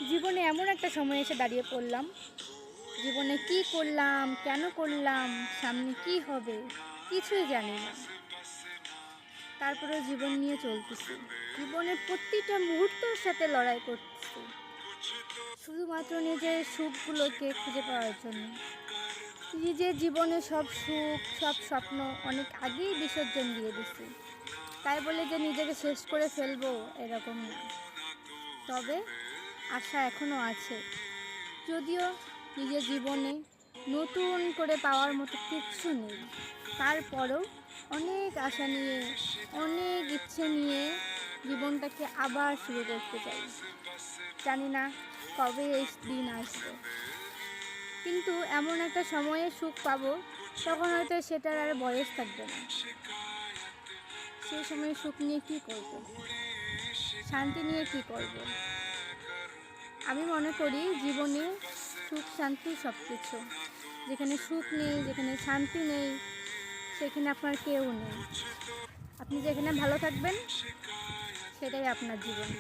জীবনে এমন একটা সময় এসে দাঁড়িয়ে পড়লাম, জীবনে কি করলাম, কেন করলাম, সামনে কি হবে কিছুই জানি না। তারপরেও জীবন নিয়ে চলতেছি, জীবনের প্রতিটা মুহূর্তের সাথে লড়াই করতেছি, শুধুমাত্র নিজের সুখগুলোকে খুঁজে পাওয়ার জন্য। নিজের জীবনে সব সুখ, সব স্বপ্ন অনেক আগেই বিসর্জন দিয়ে দিছি। তাই বলে যে নিজেকে শেষ করে ফেলবো এরকম না, তবে আশা এখনও আছে। যদিও নিজের জীবনে নতুন করে পাওয়ার মতো কিচ্ছু নেই, তারপরেও অনেক আশা নিয়ে, অনেক ইচ্ছে নিয়ে জীবনটাকে আবার শুরু করতে চাই। জানি না কবে এই দিন আসবে, কিন্তু এমন একটা সময়ে সুখ পাবো তখন হয়তো সেটার আর বয়স থাকবে না। সেই সময় সুখ নিয়ে কী করব, শান্তি নিয়ে কী করব? আমি মনে করি জীবনে সুখ শান্তি সব কিছু। যেখানে সুখ নেই, যেখানে শান্তি নেই, সেখানে আপনার কেউ নেই। আপনি যেখানে ভালো থাকবেন সেটাই আপনার জীবন।